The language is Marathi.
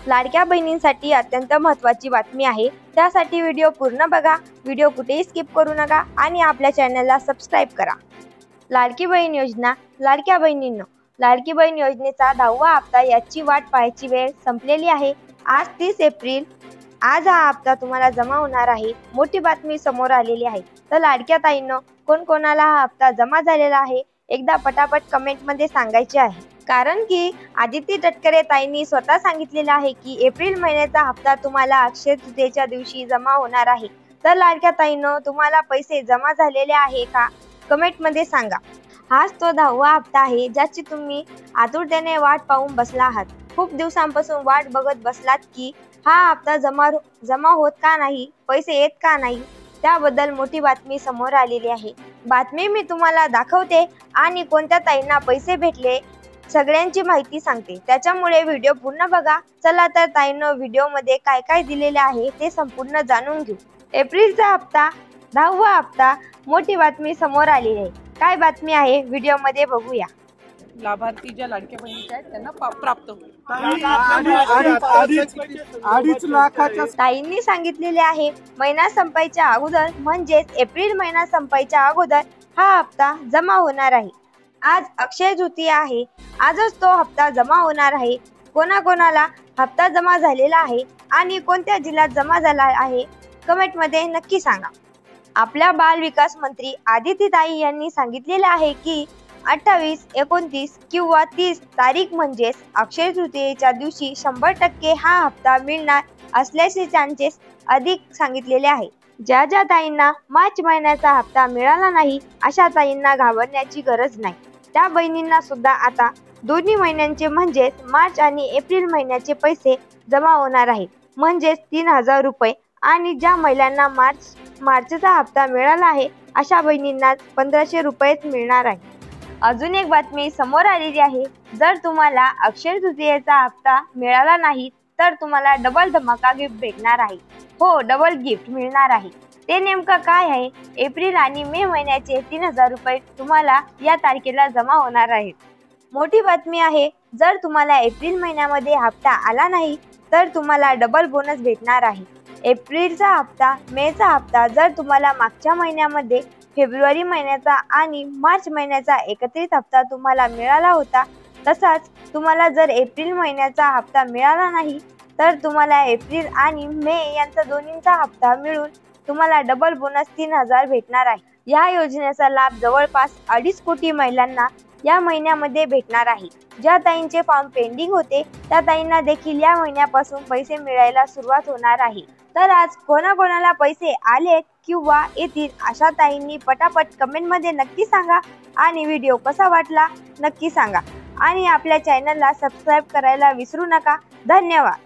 लाडक्या बहिणींसाठी अत्यंत महत्त्वाची बातमी आहे। त्यासाठी व्हिडिओ पूर्ण बघा, व्हिडिओ कुठेही स्किप करू नका आणि आपल्या चॅनलला सबस्क्राइब करा। लाडकी बहीण योजना। लाडक्या बहिणींनो, लाडकी बहीण योजनेचा 10वा हप्ता याची वाट पाहायची वेळ संपलेली आहे। आज 30 एप्रिल। आज हा हप्ता तुम्हाला जमा होणार आहे। मोठी बातमी समोर आलेली आहे। तर लाडक्या ताईंनो, कोणाला हा हप्ता जमा झालेला आहे एकदा पटापट कमेंट मध्ये सांगायचे आहे। कारण की आदिती तटकरे ताईंनी स्वतः सांगितलेलं आहे की एप्रिल महिन्याचा हप्ता तुम्हाला अक्षय तृतीयेच्या दिवशी जमा होणार आहे। तर लाडक्या ताईंनो, तुम्हाला पैसे जमा झालेले आहे का कमेंट मध्ये सांगा। हाच तो 10वा हप्ता आहे ज्याची तुम्ही आतुरतेने वाट पाहून बसला आहात। खूप दिवसांपासून वाट बघत बसलात की हा हप्ता जमा होत का नाही, पैसे येत का नाही। त्याबद्दल मोठी बातमी समोर आलेली आहे। बातमी मी तुम्हाला दाखवते आणि कोणत्या ताईंना पैसे भेटले सगळ्यांची माहिती सांगते। त्याच्यामुळे व्हिडिओ पूर्ण बघा। चला तर ताईंनो, व्हिडिओ मध्ये काय काय दिलेले आहे ते संपूर्ण जाणून घेऊ। एप्रिलचा हप्ता, 10वा हप्ता, मोठी बातमी समोर आलेली आहे। काय बातमी आहे व्हिडिओ मध्ये बघूया। लाभार्थी ज्या लाडक्या बहिणीच्या आहेत त्यांना प्राप्त होईल। 2.5 लाखाच्या ताईंनी सांगितलेले आहे महिना संपायच्या अगोदर म्हणजेच एप्रिल महिना संपायच्या अगोदर हा हप्ता जमा होणार आहे। आज अक्षय तृतीया आहे। आजच तो हप्ता जमा होणार आहे। कोणाला हप्ता जमा झालेला आहे आणि कोणत्या जिल्ह्यात जमा झाला आहे कमेंट मध्ये नक्की सांगा। आपल्या बाल विकास मंत्री आदिती ताई यांनी सांगितलेले आहे की 28, 29 किंवा 30 तारीख म्हणजेच अक्षय तृतीयेच्या दिवशी 100% हा हप्ता मिळणार असल्याचे चान्सेस अधिक सांगितलेले आहे। ज्या ताईंना मार्च महिन्याचा हप्ता मिळाला नाही अशा ताईंना घाबरण्याची गरज नाही। त्या बहिणींना सुद्धा आता दोन्ही महिन्यांचे म्हणजेच मार्च आणि एप्रिल महिन्याचे पैसे जमा होणार आहेत, म्हणजेच 3000 रुपये। आणि ज्या महिलांना मार्चचा हप्ता मिळाला आहे अशा बहिणींना 1500 रुपयेच मिळणार आहे। अजून एक बातमी समोर आलेली आहे। जर तुम्हाला अक्षय तृतीयेचा हप्ता मिळाला नाही तर तुम्हाला डबल धमाका गिफ्ट भेटणार आहे। हो, डबल गिफ्ट मिळणार आहे। ते नेमकं काय आहे? एप्रिल आणि मे महिन्याचे 3000 रुपये तुम्हाला या तारखेला जमा होणार आहेत। मोठी बातमी आहे, जर तुम्हाला एप्रिल महिन्यामध्ये हप्ता आला नाही तर तुम्हाला डबल बोनस भेटणार आहे। एप्रिलचा हप्ता, मेचा हप्ता जर तुम्हाला मागच्या महिन्यामध्ये फेब्रुवारी महिन्याचा आणि मार्च महिन्याचा एकत्रित हप्ता तुम्हाला मिळाला होता, तसाच तुम्हाला जर एप्रिल महिन्याचा हप्ता मिळाला नाही तर तुम्हाला एप्रिल आणि मे यांचा दोन्हींचा हप्ता मिळून तुम्हाला डबल बोनस 3000 भेटणार आहे। या योजनेचा लाभ जवळपास 2.5 कोटी महिलांना या महिन्यामध्ये भेटणार आहे। ज्या ताईंचे फॉर्म पेंडिंग होते त्या ताईंना देखील या महिन्यापासून पैसे मिळायला सुरुवात होणार आहे। तर आज कोणाला पैसे आले किंवा येतील अशा ताईंनी पटापट कमेंट मध्ये नक्की सांगा आणि व्हिडिओ कसा वाटला नक्की सांगा आणि आपल्या चॅनलला सबस्क्राइब करायला विसरू नका। धन्यवाद।